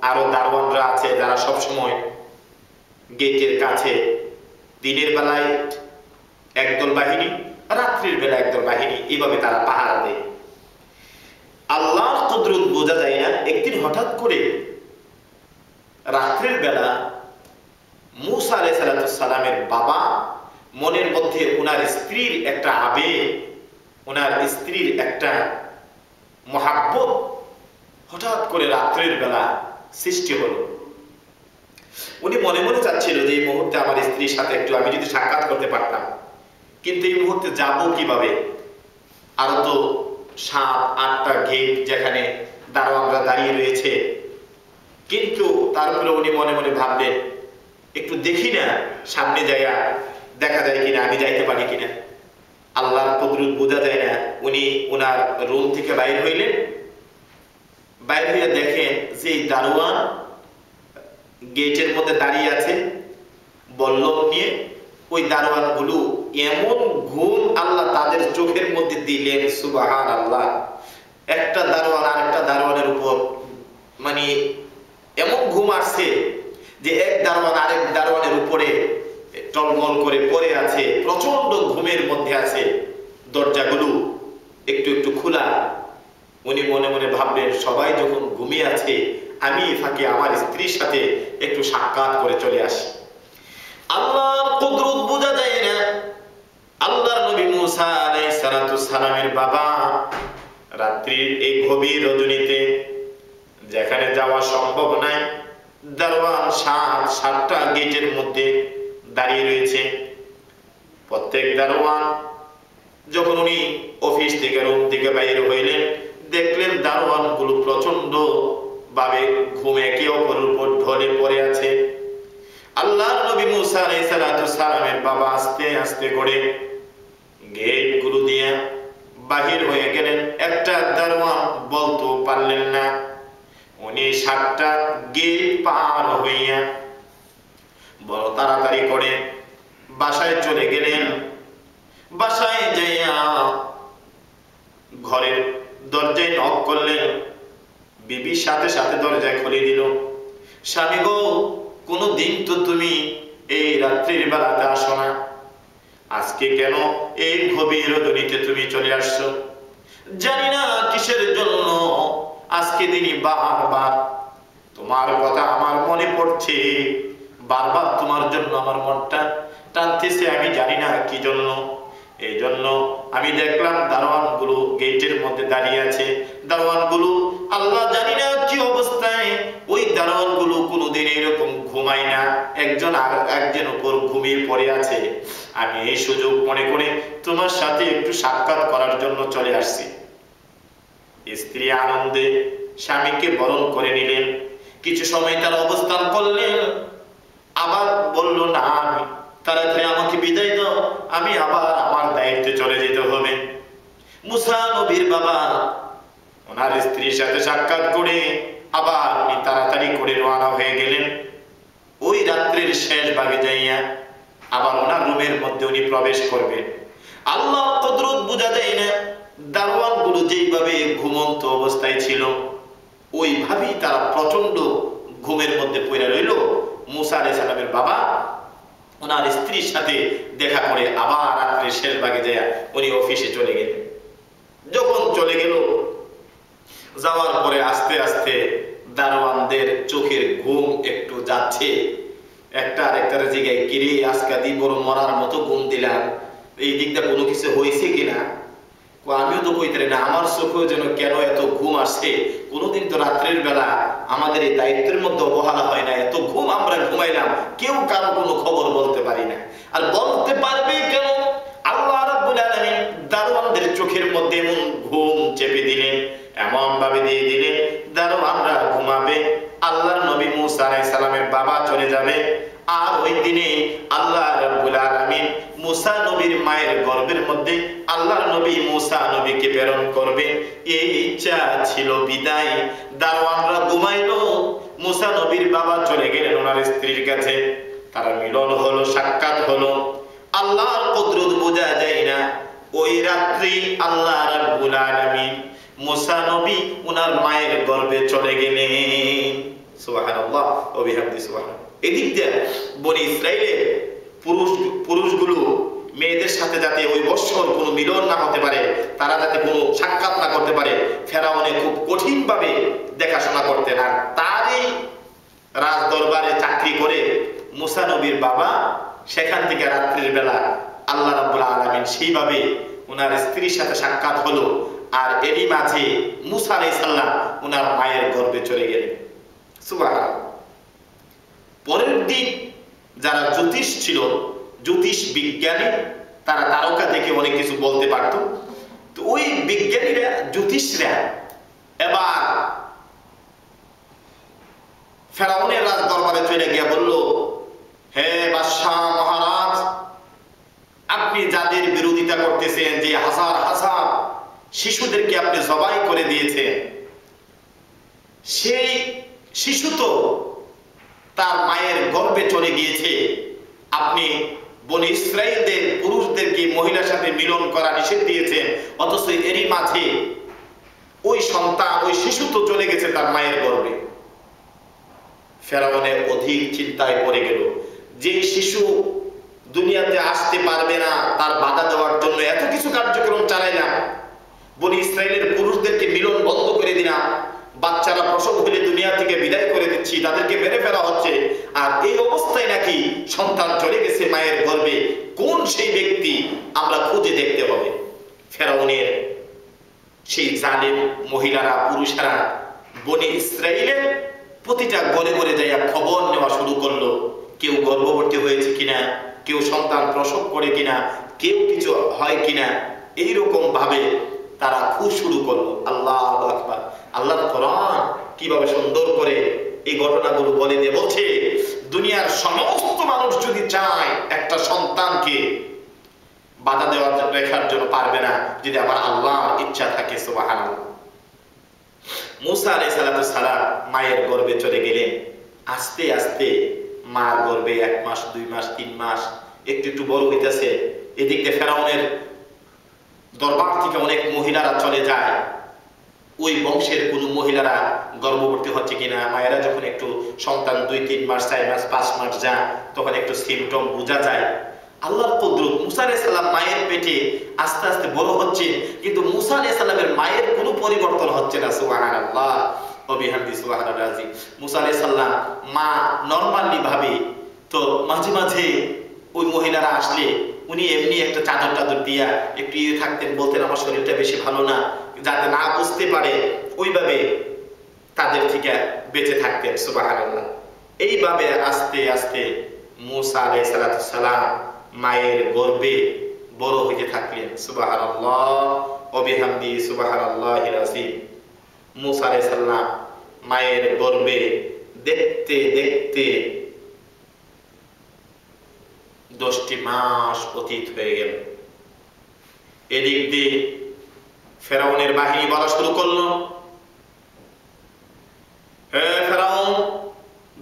Speaker 1: আরো দারোয়ানরা আছে যারা সবসময় গেটের কাছে দিনের বেলায় একদল বাহিনী, রাত্রির বেলা একদল বাহিনী, এইভাবে তারা পাহারা দেয়। আল্লাহর কুদরত বোঝা যায় না। একদিন হঠাৎ করে রাত্রির বেলা মূসা আলাইহিস সালামের বাবা মনের মধ্যে ওনার স্ত্রীর একটা আবেগ, ওনার স্ত্রীর একটা মহাব্বত হঠাৎ করে রাত্রির বেলা সৃষ্টি হলো। উনি মনে মনে চাচ্ছিল যে এই মুহূর্তে আমার স্ত্রীর সাথে একটু আমি যদি সাক্ষাৎ করতে পারতাম, কিন্তু এই মুহূর্তে যাবো কিভাবে? আরো তো 7-8টা গেট যেখানে দারোয়ানরা দাঁড়িয়ে রয়েছে। কিন্তু তারপরে উনি মনে মনে ভাবলেন, একটু দেখি না সামনে যাইয়া দেখা যায় কিনা, আমি যাইতে পারি কিনা। আল্লাহর কুদরত বোঝা যায় না। উনি ওনার রুম থেকে বাইর হইলেন। বাইরে হইয়া দেখেন যে দারোয়ান গেটের মধ্যে দাঁড়িয়ে আছে বল্লম নিয়ে। ওই দারোয়ান গুলো এমন ঘুম আল্লাহ তাদের চোখের মধ্যে দিলেন, সুবহানাল্লাহ। একটা দারোয়ান আরেকটা দারোয়ানের উপর মানে এমন ঘুম আসছে যে এক দারোয়ান আরেক দারোয়ানের উপরে টলমল করে পড়ে আছে, প্রচন্ড ঘুমের মধ্যে আছে। দরজাগুলো একটু একটু খোলা। উনি মনে মনে ভাবলেন, সবাই যখন ঘুমিয়ে আছে, আমি ফাঁকে আমার স্ত্রীর সাথে একটু সাক্ষাৎ করে চলে আসি। আল্লাহর কুদরত বোঝা যায় না। আল্লাহর নবী মূসা আলাইহিস সালামের বাবা রাত্রির এই গভীর রজনীতে, যেখানে যাওয়া সম্ভব নাই, দারোয়ান 7টা গেটের মধ্যে দাঁড়িয়ে রয়েছে। প্রত্যেক দারোয়ান যখন উনি অফিস থেকে রুম থেকে বাইরে হইলেন, দেখলেন দারোয়ান গুলো প্রচন্ড ভাবে ঘুমে একে অপরের উপর ঢলে পড়ে আছে। আল্লাহর নবী মূসা আলাইহিস সালামের বাবা আস্তে আস্তে করে গেট গুলো দিয়ে বাহির হয়ে গেলেন। একটা দারোয়ান বলতে পারলেন না। উনি 7টা গেট পার হইয়া বড় তাড়াতাড়ি করে বাসায় চলে গেলেন। বাসায় যাইয়া ঘরের দরজায় নক করলেন। বিবি সাথে সাথে দরজা খুলে দিল। স্বামী গো, কোনদিন তো তুমি এই রাত্রির বেলাতে আসো না, আজকে কেন এই গভীর রজনীতে তুমি চলে আসছো? জানি না কিসের জন্য আজকে দিনই বারবার তোমার কথা আমার মনে পড়ছে, বারবার তোমার জন্য আমার মনটা টানতেছে, আমি জানি না কি জন্য। এই জন্য আমি দেখলাম দারোয়ান গুলো গেটের মধ্যে দাঁড়িয়ে আছে। দারোয়ান গুলো আল্লাহ জানি না কি অবস্থায়, ওই দারোয়ান গুলো কোনোদিন এরকম ঘুমায় না, একজন আর একজন উপর ঘুমিয়ে পড়ে আছে। আমি এই সুযোগ মনে করে তোমার সাথে একটু সাক্ষাৎ করার জন্য চলে আসছি। স্ত্রী আনন্দে স্বামীকে বরণ করে নিলেন। কিছু সময় তার অবস্থান করলেন, আবার বলল না, আমি তাড়াতাড়ি আমাকে বিদায় দাও, আমি আবার আমার দায়িত্বে চলে যেতে হবে। মুসা নবীর বাবা ওনার স্ত্রীর সাথে সাক্ষাৎ করে আবার উনি তাড়াতাড়ি করে রওনা হয়ে গেলেন। ওই রাত্রের শেষ ভাগে যাইয়া আবার ওনার রুমের মধ্যে উনি প্রবেশ করবেন। আল্লাহ কুদরত বোঝা যায় না, দারওয়ান গুলো যেইভাবে ঘুমন্ত অবস্থায় ছিল ওইভাবেই তারা প্রচন্ড ঘুমের মধ্যে পড়ে রইল। মুসা আলাইহিস সালামের বাবা ওনার স্ত্রীর সাথে দেখা করে আবার রাত্রের শেষ ভাগে যাইয়া উনি অফিসে চলে গেলেন। যখন চলে গেল, যাওয়ার পরে আস্তে আস্তে দারওয়ানদের চোখের ঘুম একটু যাচ্ছে। একটা আরেকটার জায়গায় কিরে আজকা দি বড় মরার মতো ঘুম দিলাম, এই দিকটা কোনো কিছু হয়েছে কিনা। আমিও তো কইতে না, আমার চোখেও যেন কেন এত ঘুম আসছে। কোনোদিন তো রাত্রের বেলা আমাদের এই দায়িত্বের মধ্যে অবহেলা হয় না, এত ঘুম আমরা ঘুমাইলাম, কেউ কারো কোনো খবর বলতে পারি না। আর বলতে পারবে কেন? আল্লাহ রাব্বুল আলামিন দারওয়ানদের চোখের মধ্যে এমন ঘুম চেপে দিলেন, এমন ভাবে দিয়ে দিলেন দারওয়ানরা ঘুমাবে, আল্লাহর নবী মুসা আলাইহিস সালামের বাবা চলে যাবে। আর ওই দিনে আল্লাহ রাব্বুল আলামিন মুসা নবীর মায়ের গর্ভের মধ্যে আল্লাহর নবী মুসা নবীকে প্রেরণ করবে, এই ইচ্ছা ছিল। বিদায় দারওয়ানরা ঘুমাইলো, মুসা নবীর বাবা চলে গেলেন ওনার স্ত্রীর কাছে। তারা মিলন হলো, সাক্ষাৎ হলো। আল্লাহর কুদরত বোঝা যায় না। ওই রাত্রি আল্লাহ রাব্বুল আলামিন মুসা নবী ওনার মায়ের গর্ভে চলে গেলেন। সুবহানাল্লাহ ওয়া বিহামদিহি সুবহানাল্লাহ। এদিক দিয়ে বনি ইসরাইলের পুরুষগুলো মেয়েদের সাথে যাতে ওই বৎসর কোনো মিলন না হতে পারে, তারা যাতে কোনো সাক্ষাৎ না করতে পারে, ফেরাউনে খুব কঠিন ভাবে দেখাশোনা করতেন। আর তারই রাজ দরবারে চাকরি করে মুসা নবীর বাবা সেখান থেকে রাত্রির বেলা আল্লাহ রাব্বুল আলামিন সেইভাবে ওনার স্ত্রীর সাথে সাক্ষাৎ হলো। আর এরই মাঝে মুসা আলাইহিস সালাম ওনার মায়ের গর্ভে চলে গেলেন। সুবহানাল্লাহ। পরের দিন যারা জ্যোতিষ ছিল, জ্যোতিষ বিজ্ঞানী, তারা তারকা দেখে অনেক কিছু বলতে পারত। তো ওই বিজ্ঞানীরা, জ্যোতিষরা এবার ফেরাউনের রাজ দরবারে চলে গিয়ে বলল, হে বাদশাহ মহারাজ, আপনি যাদের বিরোধিতা করতেছেন, যে হাজার হাজার শিশুদেরকে আপনি জবাই করে দিয়েছেন, সেই শিশু তো তার মায়ের গর্ভে চলে গিয়েছে। আপনি বনি ইসরাইলদের পুরুষদেরকে মহিলার সাথে মিলন করা নিষেধ দিয়েছেন, অথচ এরই মাঝে ওই সন্তান, ওই শিশু তো চলে গেছে তার মায়ের গর্ভে। ফেরাউনের অধিক চিন্তায় পড়ে গেল, যে শিশু দুনিয়াতে আসতে পারবে না তার বাধা দেওয়ার জন্য এত কিছু কার্যক্রম চালাইলাম, বনি ইসরাইলের পুরুষদেরকে মিলন বন্ধ করে দিলাম, বাচ্চারা প্রসব হলে দুনিয়া থেকে বিদায় করে দিচ্ছি, তাদেরকে মেরে ফেলা হচ্ছে, আর এই অবস্থায় নাকি সন্তান চলে গেছে মায়ের গর্ভে। কোন সেই ব্যক্তি? আমরা খুঁজে দেখতে হবে। ফেরাউনের সেই জালেম মহিলারা, পুরুষেরা বনি ইসরাইলের প্রতিটা ঘরে ঘরে যাইয়া খবর নেওয়া শুরু করলো। কেউ গর্ভবতী হয়েছে কিনা, কেউ সন্তান প্রসব করে কিনা, কেউ কিছু হয় কিনা, এইরকম ভাবে তারা খুঁজ শুরু করলো। আল্লাহু আকবার। আল্লাহর কোরআন কিভাবে সুন্দর করে এই ঘটনাগুলো বলে দিয়ে বলছে, দুনিয়ার সমস্ত মানুষ যদি চায় একটা সন্তানকে বাধা দেওয়ার রেখার জন্য পারবে না, যদি আমার আল্লাহর ইচ্ছা থাকে। সুবহানাল্লাহ। মুসা আলাইহিস সালাম মায়ের গর্ভে চলে গেলেন। আস্তে আস্তে মার গর্ভে 1 মাস, 2 মাস, 3 মাস একটু একটু বড় হইতেছে। এদিক দিয়ে ফেরাউনের দরবার থেকে অনেক মহিলারা চলে যায়। ওই বংশের কোন মহিলারা গর্ভবতী হচ্ছে কিনা, মায়েরা যখন একটু সন্তান 2-3 মাস, 4 মাস, 5 মাস যায়, তখন একটু সিমটম বোঝা যায়। আল্লাহর কুদরত, মুসা আলাইহিস সালাম মায়ের পেটে আস্তে আস্তে বড় হচ্ছে, কিন্তু মুসা আলাইহিস সালামের মায়ের কোনো পরিবর্তন হচ্ছে না। সুবহানাল্লাহ ওয়া বিহামদিহি সুবহানাল্লাহ আযীম। মুসা আলাইহিস সালাম মা নরমালি ভাবে, তো মাঝে মাঝে ওই মহিলারা আসলে উনি এমনি একটা চাদর দিয়া একটু থাকতেন, বলতেন আমার শরীরটা বেশি ভালো না, যাতে না বুঝতে পারে, ওইভাবে তাদের থেকে বেঁচে থাকতেন। সুবহানাল্লাহ। এইভাবে আস্তে আস্তে মুসা আলাইহিস সালাম মায়ের গর্ভে বড় হইতে থাকলেন। সুবহানাল্লাহ ওয়া বিহামদিহি সুবহানাল্লাহিল আযীম। মুসা আলাইহিস সালাম মায়ের গর্ভে দেখতে দেখতে 10টি মাস অতীত হয়ে গেল। এদিক দিয়ে ফেরাউনের বাহিনী বলা শুরু করলো, হে ফেরাউন,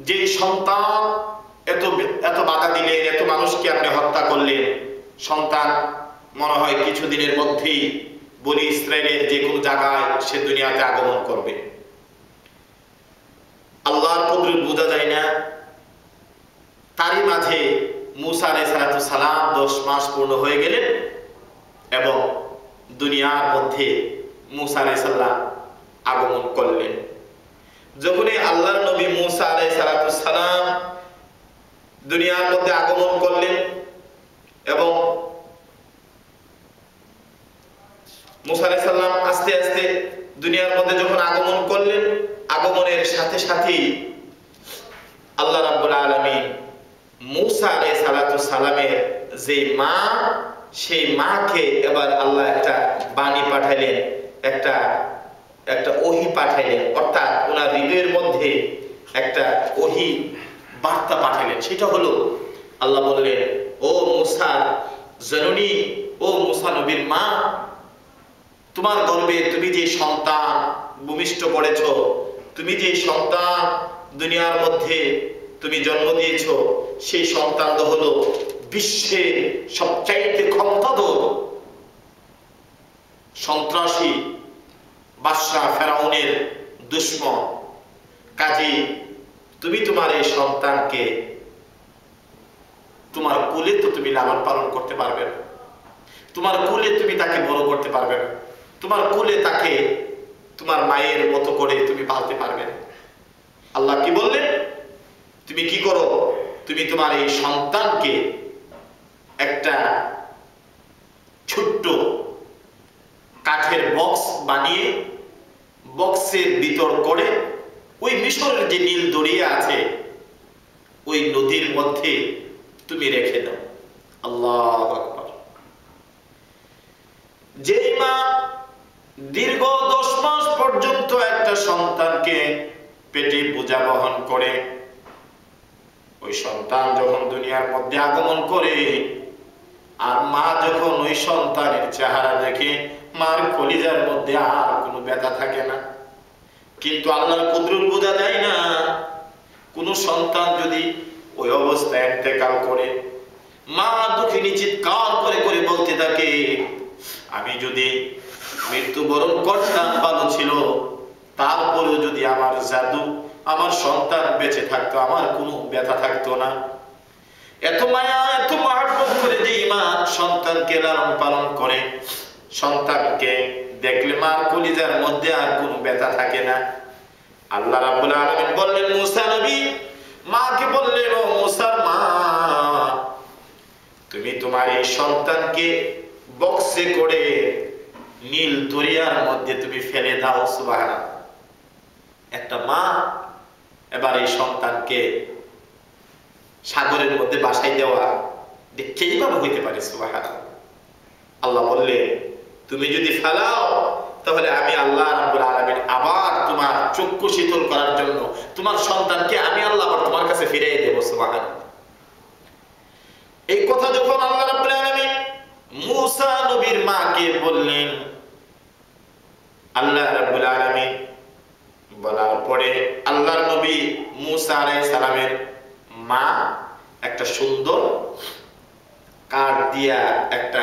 Speaker 1: যে সন্তান এত বাধা দিলেন, এত মানুষকে আপনি হত্যা করলেন, সন্তান মনে হয় কিছুদিনের মধ্যেই বনি ইসরায়েলের যে কোনো জায়গায় সে দুনিয়াতে আগমন করবে। আল্লাহর কুদরত বোঝা যায় না। তারই মাঝে মুসা আলাইহিস সালাম 10 মাস পূর্ণ হয়ে গেলেন এবং দুনিয়ার মধ্যে মুসা আলাইহিস সালাম আগমন করলেন। যখনই আল্লাহর নবী মুসা আলাইহিস সালাম দুনিয়ার মধ্যে আগমন করলেন এবং মুসা আলাইহিস সালাম আস্তে আস্তে দুনিয়ার মধ্যে যখন আগমন করলেন, আগমনের সাথে সাথেই আল্লাহ রাব্বুল আলামিন মুসা আলাইহিস সালামের যে মা, সেই মাকে এবার আল্লাহ একটা বাণী পাঠাইলেন, একটা ওহী পাঠাইলেন, অর্থাৎ ওনার হৃদয়ের মধ্যে একটা ওহী বার্তা পাঠাইলেন। সেটা হলো আল্লাহ বললেন, ও মুসা জননী, ও মুসা নবীর মা, তোমার গর্ভে তুমি যে সন্তান ভূমিষ্ঠ করেছ, তুমি যে সন্তান দুনিয়ার মধ্যে তুমি জন্ম দিয়েছ, সেই সন্তান তো হলো বিশ্বের সবচাইতে ক্ষমতাধর সন্ত্রাসী বাদশা ফেরাউনের দুশমন। কাজী তুমি তোমার এই সন্তানকে তোমার কোলে তো তুমি লালন পালন করতে পারবে না, তোমার কোলে তুমি তাকে বড় করতে পারবে না, তোমার কোলে তাকে তোমার মায়ের মতো করে তুমি পালতে পারবে না। আল্লাহ কি বললেন, তুমি কি করো, তুমি তোমার এই সন্তানকে একটা ছোট্ট কাঠের বক্স বানিয়ে বক্সের ভিতর করে ওই মিশরের যে নীল দরিয়া আছে ওই নদীর মধ্যে তুমি রেখে দাও। আল্লাহু আকবার। যে মা দীর্ঘ 10 মাস পর্যন্ত একটা সন্তানকে পেটে বোঝা বহন করে, ওই সন্তান যখন দুনিয়ার মধ্যে আগমন করে আর মা যখন ওই সন্তানের চেহারা দেখে, মার কলিজার মধ্যে আর কোনো ব্যথা থাকে না। কিন্তু আল্লাহর কুদরত বোঝা যায় না। কোন সন্তান যদি ওই অবস্থায় ইন্তেকাল করে, মা দুঃখিনী চিৎকার করে করে বলতে থাকে, আমি যদি মৃত্যুবরণ করতাম ভালো ছিল, তারপরেও যদি আমার জাদু আমার সন্তান বেঁচে থাকতো, আমার কোনো ব্যথা থাকতো না। এত মায়া এত মহব্বত করে যে মা সন্তানকে লালন পালন করে, সন্তানকে দেখলে মার কলিজার মধ্যে আর কোনো ব্যথা থাকে না। আল্লাহ রাব্বুল আলামিন বললেন মুসা নবী মাকে বললেন, ও মুসার মা, তুমি তোমার এই সন্তানকে বক্সে করে নীল দরিয়ার মধ্যে তুমি ফেলে দাও। সুবহানাল্লাহ। একটা মা এবার এই সন্তানকে সাগরের মধ্যে বাসাই দেওয়া কিভাবে হইতে পারে? সুবহানাল্লাহ। আল্লাহ বললেন, তুমি যদি ফেলাও তাহলে আমি আল্লাহ রাব্বুল আলামিন আবার তোমার চক্ষু শীতল করার জন্য তোমার সন্তানকে আমি আল্লাহ আবার তোমার কাছে ফিরিয়ে দেব। সুবহানাল্লাহ। এই কথা যখন আল্লাহ রাব্বুল আলামিন মুসা নবীর মাকে বললেন, আল্লাহ রাব্বুল আলামিন বলার পরে আল্লাহর নবী মুসা আলাইহিস সালামের মা একটা সুন্দর কাঠ দিয়া একটা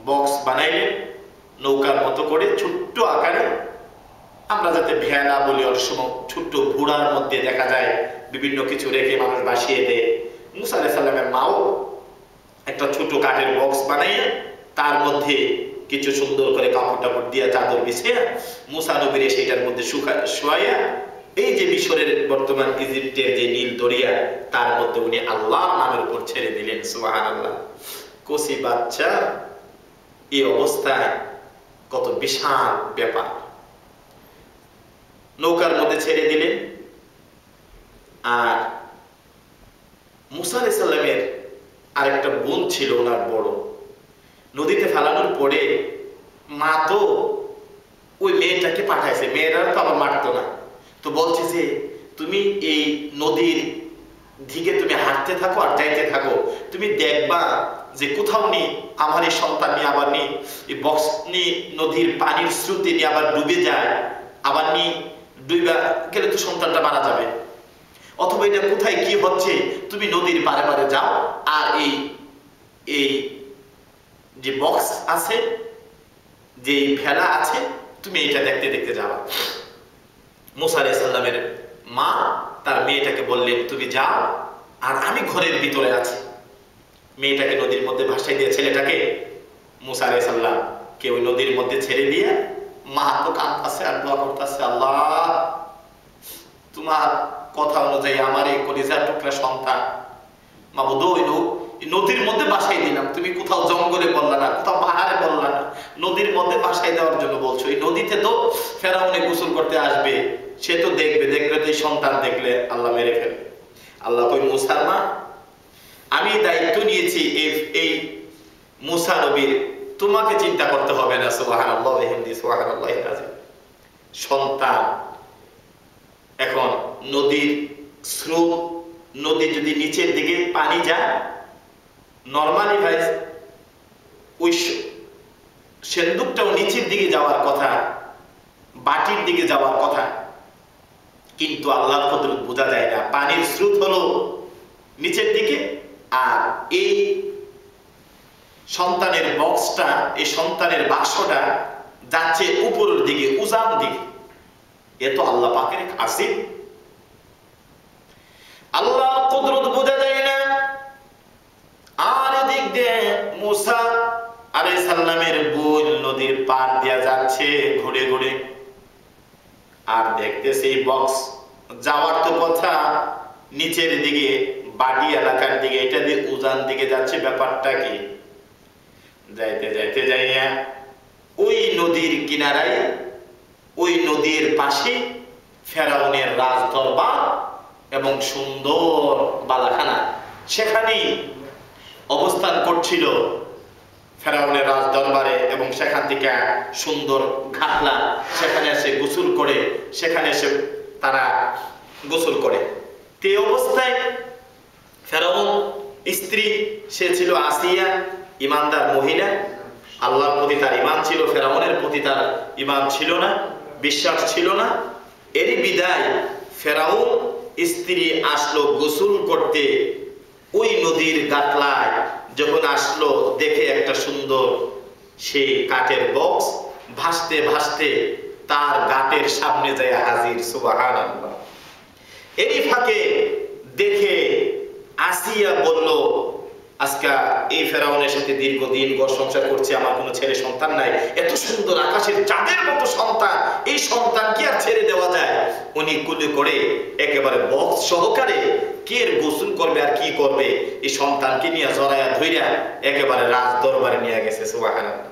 Speaker 1: বক্স বানাইলেন, নৌকার মতো করে ছোট্ট আকারে। আমরা যাতে ভেলা বলি, অনেক সময় ছোট্ট ঘোড়ার মধ্যে দেখা যায় বিভিন্ন কিছু রেখে মানুষ বাসিয়ে দেয়। মুসা আলাইহিস সালামের মাও একটা ছোট কাঠের বক্স বানাইয়া তার মধ্যে কিছু সুন্দর করে কাপড় টাপড় দিয়া চাদর বিছিয়ে মুসা নবীরে সেটার মধ্যে শুয়াইয়া এই যে মিশরের বর্তমান ইজিপ্টের যে নীল দরিয়া তার মধ্যে উনি আল্লাহর নামের উপর ছেড়ে দিলেন। সুবহানাল্লাহ। কচি বাচ্চা এই অবস্থায় কত বিশাল ব্যাপার। নৌকার মধ্যে ছেড়ে দিলেন। আর মুসা আলাইহিস সালামের আরেকটা বোন ছিল, ওনার বড়। নদীতে ফেলানোর পরে মা তো ওই মেয়েটাকে পাঠাইছে। মেয়েরা তো আবার মারতো না, তো বলছে যে তুমি এই নদীর দিকে তুমি হাঁটতে থাকো আর যাইতে থাকো, তুমি দেখবা যে কোথাও নি আমার এই সন্তান নিয়ে আবার নি এই বক্স নি নদীর পানির স্রোতে নিয়ে আবার ডুবে যায়, আবার নি ডুবা গেলে তো সন্তানটা মারা যাবে। অথবা এটা কোথায় কি হচ্ছে তুমি নদীর পারে পারে যাও, আর এই এই যে বক্স আছে, যে ভেলা আছে, তুমি এটা দেখতে দেখতে যাবা। মুসা আলাইহিস সালামের মা তার মেয়েটাকে বললেন তুমি যাও, আর আমি ঘরের ভিতরে আছি। মেয়েটাকে নদীর মধ্যে ভাসাই দিয়ে ছেলেটাকে মুসা আলাইহিস সালাম কে ওই নদীর মধ্যে ছেড়ে দিয়ে মা তো কাঁদতেছে আর দোয়া করতেছে, আল্লাহ তোমার কথা অনুযায়ী আমার এই কলিজার টুকরা সন্তান মাবুদ ওই নদীর মধ্যে বাসাই দিলাম, তুমি কোথাও জঙ্গলে বললা না, কোথাও পাহাড়ে বললা না, নদীর মধ্যে বাসাই দেওয়ার জন্য বলছো। এই নদীতে তো ফেরাউনে গোসল করতে আসবে, সে তো দেখবে, দেখলে তো এই সন্তান দেখলে আল্লাহ মেরে ফেলবে। আল্লাহ কই মুসার মা, আমি দায়িত্ব নিয়েছি এই মুসা নবীর, তোমাকে চিন্তা করতে হবে না। সুবহানাল্লাহ ওয়া বিহামদিহি সুবহানাল্লাহিল আযীম। সন্তান এখন নদীর স্রোত, নদী যদি নিচের দিকে পানি যায় নরমালি ভাই ওই সেন্দুকটাও নিচের দিকে যাওয়ার কথা, বাটির দিকে যাওয়ার কথা, কিন্তু আল্লাহর কুদরত বোঝা যায় না। পানির স্রোত হলো নিচের দিকে, আর এই সন্তানের বক্সটা, এই সন্তানের বাক্সটা যাচ্ছে উপরের দিকে, উজান দিকে। এ তো আল্লাহ পাকের আসিফ, আল্লাহর কুদরত বোঝা যায় না। আর এদিক দিয়ে মুসা আলাইহিস সালামের বোন নদীর পার দিয়ে যাচ্ছে ঘুরে ঘুরে, আর দেখতেছে এই বক্স যাওয়ার তো কথা নিচের দিকে, বাড়ি এলাকার দিকে, এটা দিয়ে উজান দিকে যাচ্ছে। ব্যাপারটা কি? যাইতে যাইতে যাইয়া ওই নদীর কিনারায়, ওই নদীর পাশে ফেরাউনের রাজ দরবার এবং সুন্দর বালাখানা, সেখানে অবস্থান করছিল ফেরাউনের রাজ দরবারে। এবং সেখান থেকে সুন্দর ঘাটলা, সেখানে এসে গোসল করে, সেখানে এসে তারা গোসল করে। তে অবস্থায় ফেরাউন স্ত্রী, সে ছিল আসিয়া, ইমানদার মহিলা, আল্লাহর প্রতি তার ঈমান ছিল, ফেরাউনের প্রতি তার ঈমান ছিল না, বিশ্বাস ছিল না। এরই বিদায় ফেরাউন স্ত্রী আসলো গোসল করতে ওই নদীর গাটলায়। যখন আসলো দেখে একটা সুন্দর সেই কাঠের বক্স ভাসতে ভাসতে তার গাটের সামনে যায় হাজির। সুবহানাল্লাহ। এরই ফাঁকে দেখে আসিয়া বলল, আজকে এই ফেরাউনের সাথে দীর্ঘদিন ঘর সংসার করছে, আমার কোনো ছেলে সন্তান নাই, এত সুন্দর আকাশের চাঁদের মতো সন্তান, এই সন্তান কি আর ছেড়ে দেওয়া যায়? উনি কুলে করে একেবারে বক্স সহকারে কে গোসল করবে আর কি করবে, এই সন্তানকে নিয়ে জড়াইয়া ধইরা একেবারে রাজ দরবারে নিয়ে গেছে। সুবহানাল্লাহ।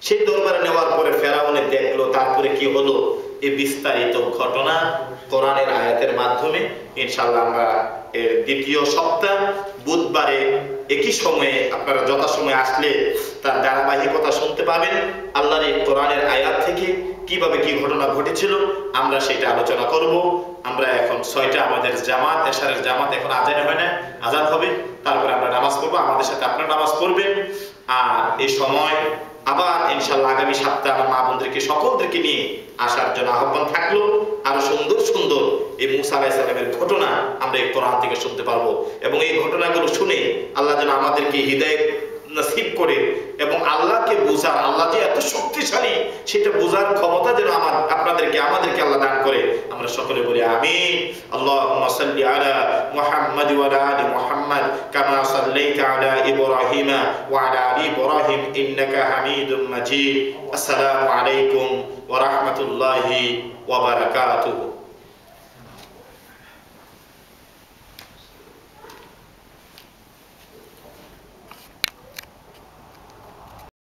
Speaker 1: সেই দরবারে নেওয়ার পরে ফেরাউনে দেখলো, তারপরে কি হলো এই বিস্তারিত ঘটনা কোরআনের আয়াতের মাধ্যমে ইনশাআল্লাহ আমরা এর দ্বিতীয় সপ্তাহ বুধবারে একই সময়ে আপনারা যথাসময়ে আসলে তার ধারাবাহিকতা শুনতে পাবেন। আল্লাহর এই কোরআনের আয়াত থেকে কিভাবে কি ঘটনা ঘটেছিল আমরা সেটা আলোচনা করব। আমরা এখন 6টা আমাদের জামাত, এশারের জামাত এখন আজান হয় না, আজান হবে, তারপরে আমরা নামাজ পড়বো, আমাদের সাথে আপনারা নামাজ পড়বেন। আর এই সময় আবার ইনশাআল্লাহ আগামী সপ্তাহে আমার মা বোনদেরকে সকলদেরকে নিয়ে আসার জন্য আহ্বান থাকলো। আরো সুন্দর সুন্দর এই মুসা আলাইহিস সালামের ঘটনা আমরা এই কোরআন থেকে শুনতে পারবো, এবং এই ঘটনাগুলো শুনে আল্লাহ যেন আমাদেরকে হিদায়াত নসিব করে এবং আল্লাহকে বোঝার, আল্লাহ যে এত শক্তিশালী সেটা বোঝার ক্ষমতা যেন আমাদেরকে আল্লাহ দান করে। আমরা সকলে বলি আমিন। আল্লাহুম্মা সাল্লি আলা মুহাম্মাদ ওয়া আলা আলি মুহাম্মাদ কামা সাল্লাইতা আলা ইব্রাহিম ওয়া আলা আলি ইব্রাহিম ইন্নাকা হামিদুম মাজিদ। আসসালামু আলাইকুম ওয়া রাহমাতুল্লাহি ওয়া বারাকাতুহু।